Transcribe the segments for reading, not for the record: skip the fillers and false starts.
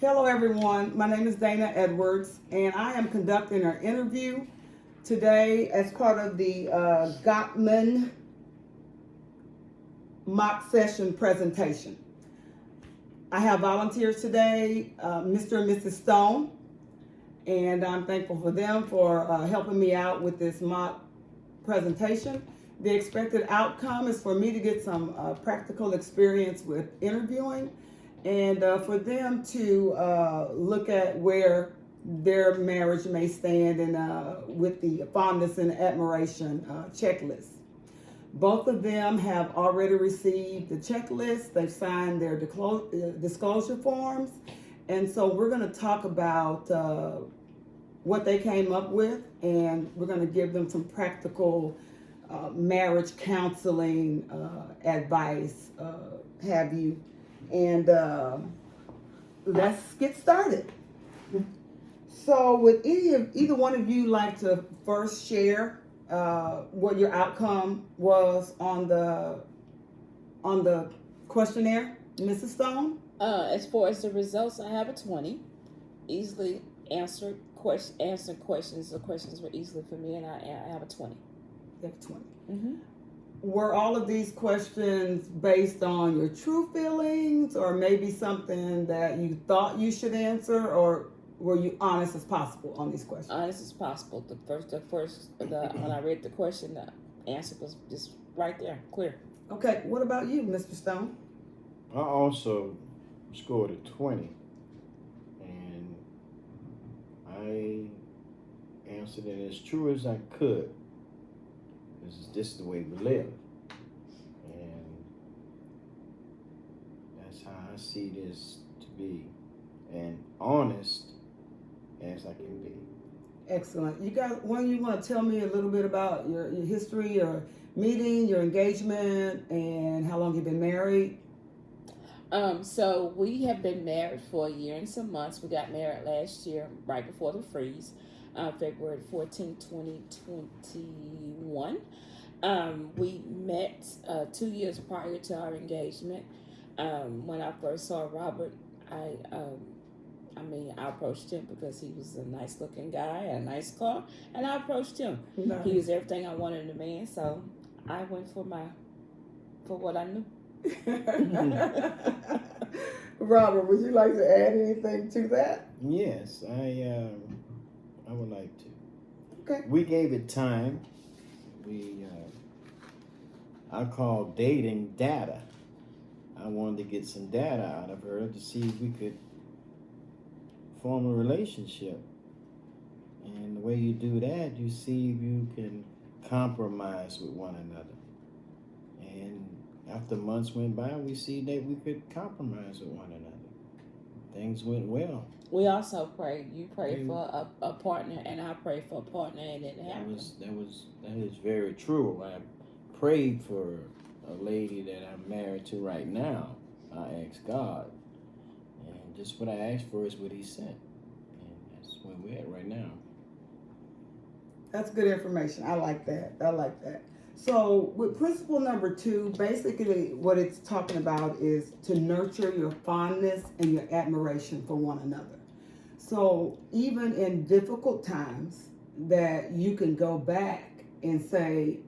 Hello, everyone. My name is Dana Edwards, and I am conducting our interview today as part of the Gottman mock session presentation. I have volunteers today, Mr. and Mrs. Stone, and I'm thankful for them for helping me out with this mock presentation. The expected outcome is for me to get some practical experience with interviewing and for them to look at where their marriage may stand and with the fondness and admiration checklist. Both of them have already received the checklist. They've signed their disclosure forms. And so we're going to talk about what they came up with, and we're going to give them some practical marriage counseling advice, have you. And let's get started. So would either one of you like to first share what your outcome was on the questionnaire, Mrs. Stone? As far as the results, I have a 20. Easily answered questions. The questions were easily for me, and I have a 20. You have 20. Mm-hmm. Were all of these questions based on your true feelings, or maybe something that you thought you should answer, or were you honest as possible on these questions? Honest as possible. When I read the question, the answer was just right there, clear. Okay, what about you, Mr. Stone? I also scored a 20, and I answered it as true as I could. This is the way we live, and that's how I see this to be, and honest as I can be. Excellent. You guys, one, you want to tell me a little bit about your history, your meeting, your engagement, and how long you've been married? So we have been married for a year and some months. We got married last year, right before the freeze, February 14, 2021. We met 2 years prior to our engagement. When I first saw Robert, I approached him because he was a nice looking guy, a nice car, and I approached him. Nice. He was everything I wanted in a man, so I went for what I knew. Robert, would you like to add anything to that? Yes, I would like to. Okay. We gave it time. I call dating data. I wanted to get some data out of her to see if we could form a relationship. And the way you do that, you see if you can compromise with one another. And after months went by, we see that we could compromise with one another. Things went well. We also prayed. You prayed for a partner, and I prayed for a partner, and it happened. That is very true. I prayed for a lady that I'm married to right now. I asked God, and just what I asked for is what He sent, and that's where we're at right now. That's good information. I like that. So with principle number 2, basically what it's talking about is to nurture your fondness and your admiration for one another. So even in difficult times, that you can go back and say,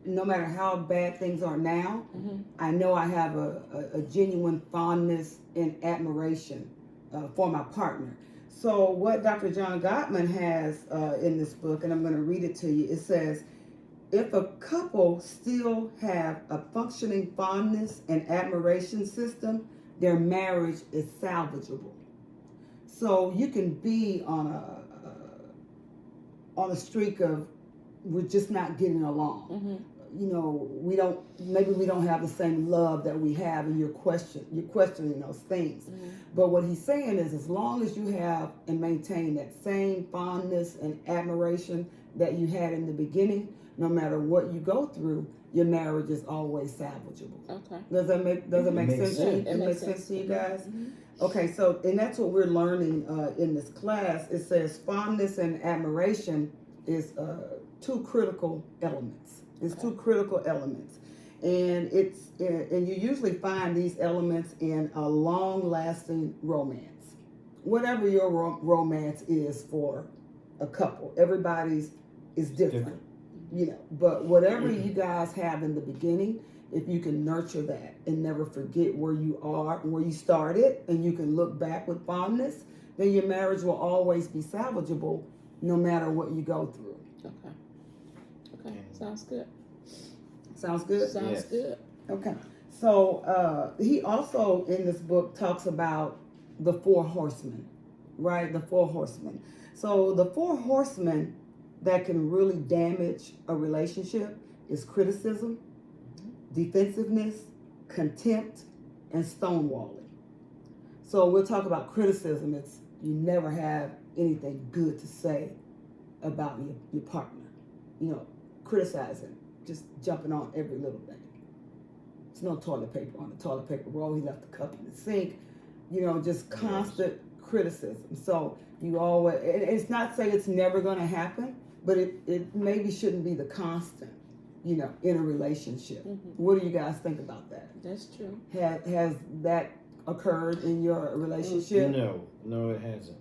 no matter how bad things are now, Mm-hmm. I know I have a genuine fondness and admiration for my partner. So what Dr. John Gottman has in this book, and I'm going to read it to you, it says, if a couple still have a functioning fondness and admiration system, their marriage is salvageable. So you can be on a streak of we're just not getting along. Mm-hmm. You know, we don't have the same love that we have, and you're questioning those things. Mm-hmm. But what he's saying is, as long as you have and maintain that same fondness and admiration that you had in the beginning, no matter what you go through, your marriage is always salvageable. Okay. Does that make sense to you? It makes sense to you guys? Mm-hmm. Okay, so and that's what we're learning in this class. It says fondness and admiration is two critical elements. It's two critical elements, and you usually find these elements in a long-lasting romance. whatever your romance is for a couple, everybody's is different, you know. But whatever you guys have in the beginning, if you can nurture that and never forget where you are and where you started, and you can look back with fondness, then your marriage will always be salvageable, no matter what you go through. Okay, sounds good. Sounds good. Sounds Yes. good. Okay. So he also in this book talks about the 4 horsemen, right? The 4 horsemen. So the 4 horsemen that can really damage a relationship is criticism, defensiveness, contempt, and stonewalling. So we'll talk about criticism. It's you never have anything good to say about your partner. You know, criticizing, just jumping on every little thing. There's no toilet paper on the toilet paper roll. He left the cup in the sink. You know, just constant criticism. So you always, it's not saying it's never going to happen, but it maybe shouldn't be the constant, you know, in a relationship. What do you guys think about that? That's true. Has that occurred in your relationship? No, it hasn't.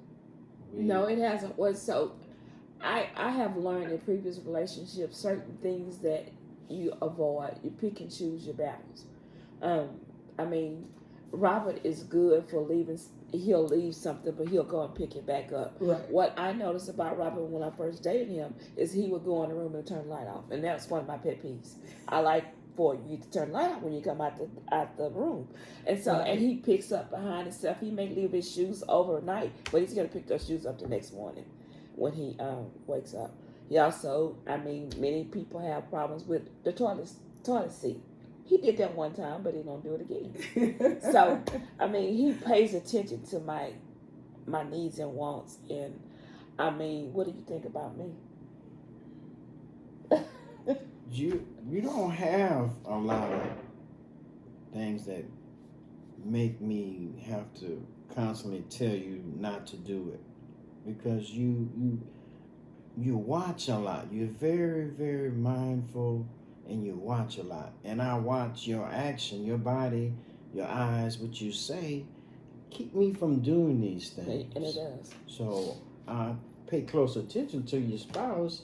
No, it hasn't. Well, so I have learned in previous relationships certain things that you avoid. You pick and choose your battles. I mean, Robert is good for leaving. He'll leave something, but he'll go and pick it back up. Right. What I noticed about Robert when I first dated him is he would go in the room and turn the light off, and that's one of my pet peeves. I like for you to turn the light off when you come out the room, and so Right. and he picks up behind himself. He may leave his shoes overnight, but he's gonna pick those shoes up the next morning when he wakes up. He also, I mean, many people have problems with the toilet seat. He did that one time, but he don't do it again. So, I mean, he pays attention to my needs and wants. And I mean, what do you think about me? You don't have a lot of things that make me have to constantly tell you not to do it, because you watch a lot. You're very, very mindful, and you watch a lot. And I watch your action, your body, your eyes, what you say, keep me from doing these things. And it does. So I pay close attention to your spouse,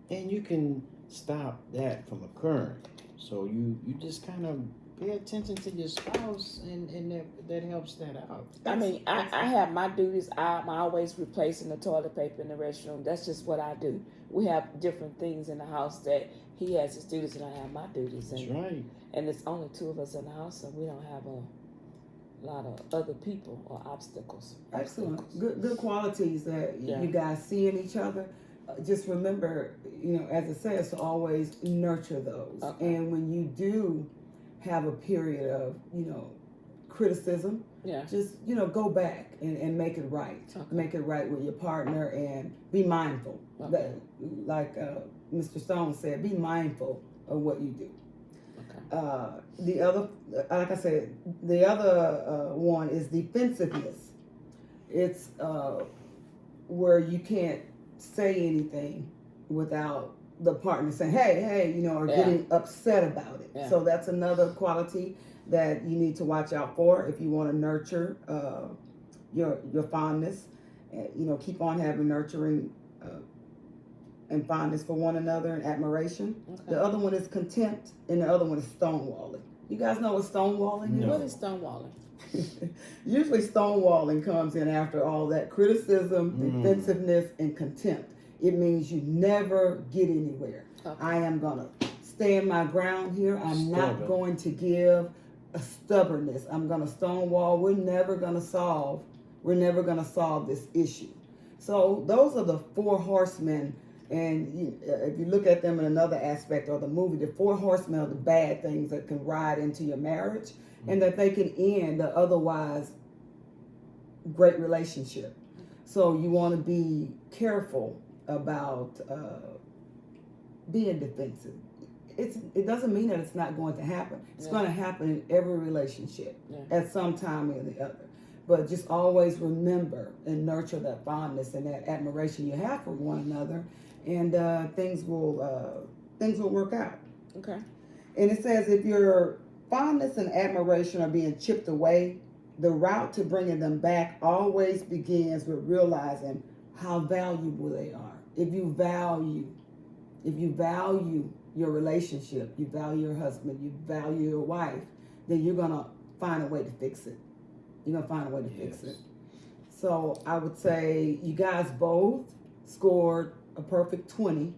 and you can stop that from occurring. So you just kind of pay attention to your spouse, and that helps that out. I mean, I have my duties. I'm always replacing the toilet paper in the restroom. That's just what I do. We have different things in the house that he has his duties and I have my duties. That's And, right. and it's only 2 of us in the house, so we don't have a lot of other people or obstacles. Excellent. Good qualities that Yeah. you guys see in each other. Just remember, you know, as it says, to always nurture those. Okay. And when you do have a period of, you know, criticism, Yeah. just, you know, go back and make it right. Okay. Make it right with your partner and be mindful. Okay. That, like Mr. Stone said, be mindful of what you do. Okay. The other, like I said, the other one is defensiveness. It's where you can't say anything without the partner saying, hey, you know, or Yeah. getting upset about it. Yeah. So that's another quality that you need to watch out for if you want to nurture your fondness. You know, keep on having nurturing and fondness for one another and admiration. Okay. The other one is contempt, and the other one is stonewalling. You guys know what stonewalling No. What is stonewalling? is? Usually stonewalling comes in after all that criticism, defensiveness, and contempt. It means you never get anywhere. Okay. I am going to stand my ground here. I'm not Stubborn. going to give a stubbornness. I'm going to stonewall. We're never going to solve this issue. So those are the 4 horsemen. And if you look at them in another aspect of the movie, the 4 horsemen are the bad things that can ride into your marriage, and that they can end the otherwise great relationship. So you want to be careful about being defensive. It doesn't mean that it's not going to happen. It's going to happen in every relationship at some time or the other. But just always remember and nurture that fondness and that admiration you have for one another, and things will work out. Okay. And it says if your fondness and admiration are being chipped away, the route to bringing them back always begins with realizing how valuable they are. If you value your relationship, you value your husband, you value your wife, then you're gonna find a way to fix it. You're gonna find a way to fix it. So I would say you guys both scored a perfect 20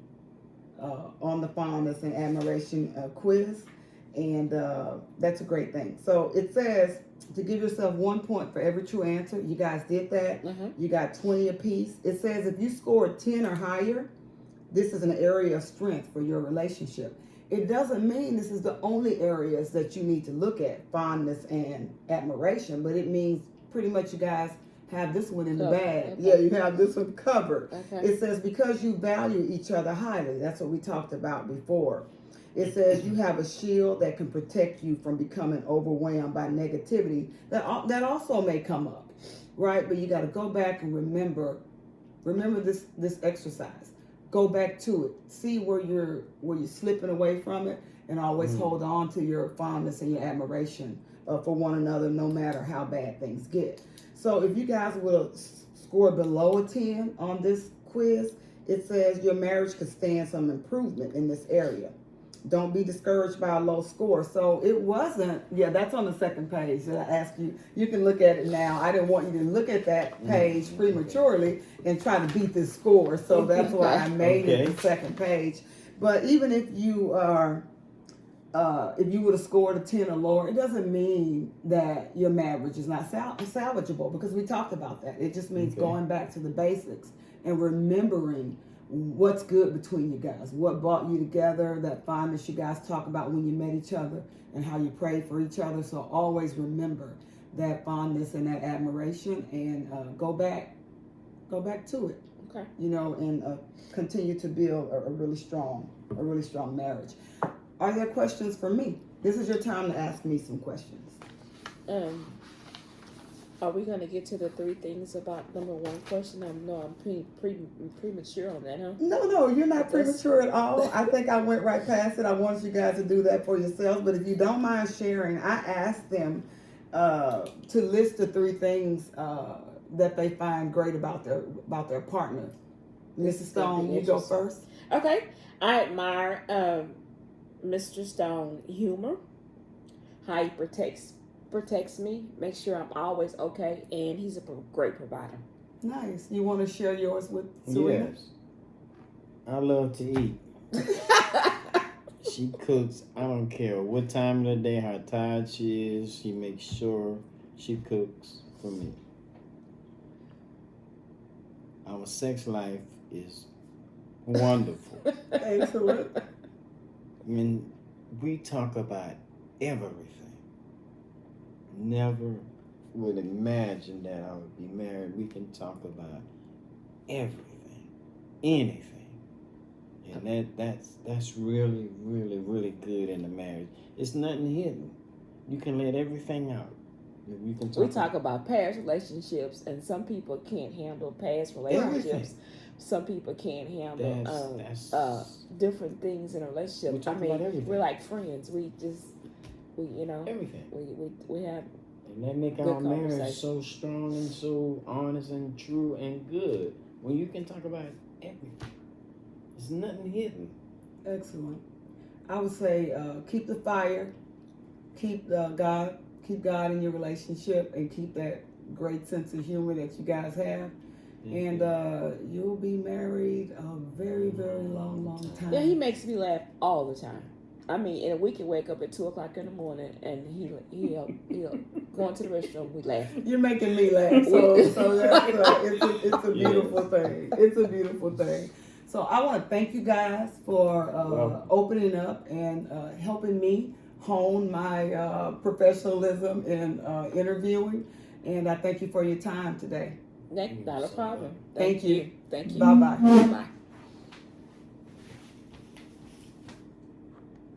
on the fondness and admiration quiz, and that's a great thing. So it says to give yourself 1 point for every true answer. You guys did that. You got 20 apiece. It says if you scored 10 or higher, this is an area of strength for your relationship. It doesn't mean this is the only areas that you need to look at, fondness and admiration, but it means pretty much you guys have this one in the bag. Okay. Yeah, you have this one covered. Okay. It says because you value each other highly. That's what we talked about before. It says you have a shield that can protect you from becoming overwhelmed by negativity that also may come up, right? But you got to go back and remember this exercise. Go back to it. See where you're slipping away from it, and always hold on to your fondness and your admiration for one another, no matter how bad things get. So if you guys will score below a 10 on this quiz, it says your marriage could stand some improvement in this area. Don't be discouraged by a low score. So it wasn't, that's on the second page that I asked you. You can look at it now. I didn't want you to look at that page prematurely and try to beat this score. So that's why I made it the second page. But even if you are, if you would have scored a 10 or lower, it doesn't mean that your marriage is not salvageable, because we talked about that. It just means going back to the basics and remembering what's good between you guys, what brought you together, that fondness you guys talk about when you met each other, and how you prayed for each other. So always remember that fondness and that admiration, and go back to it. Okay. And continue to build a really strong marriage. Are there questions for me? This is your time to ask me some questions. Are we going to get to the 3 things about number 1 question? I'm premature on that, huh? No, you're not premature at all. I think I went right past it. I wanted you guys to do that for yourselves. But if you don't mind sharing, I asked them to list the 3 things that they find great about their partner. Mrs. Stone, you go first. Okay. I admire Mr. Stone humor, how he protects me, makes sure I'm always okay, and he's a great provider. Nice. You want to share yours with Serena? Yes. I love to eat. She cooks. I don't care what time of the day, how tired she is. She makes sure she cooks for me. Our sex life is wonderful. Excellent. When we talk about everything, never would imagine that I would be married. We can talk about everything, anything, and that's really, really, really good in a marriage. It's nothing hidden. You can let everything out. We talk about past relationships, and some people can't handle past relationships. Everything. Some people can't handle different things in a relationship. We talk about everything. We're like friends. We everything. We have. And that make our marriage so strong and so honest and true and good. When you can talk about everything, there's nothing hidden. Excellent. I would say keep the fire, keep God in your relationship, and keep that great sense of humor that you guys have. And you'll be married a very, very long time. Yeah, he makes me laugh all the time. I mean, and we can wake up at 2:00 in the morning, and he'll go into the restroom. We laugh. You're making me laugh. So it's a beautiful thing. It's a beautiful thing. So I want to thank you guys for opening up and helping me hone my professionalism in interviewing. And I thank you for your time today. Not a problem. Thank you. Thank you. Bye-bye. Bye-bye.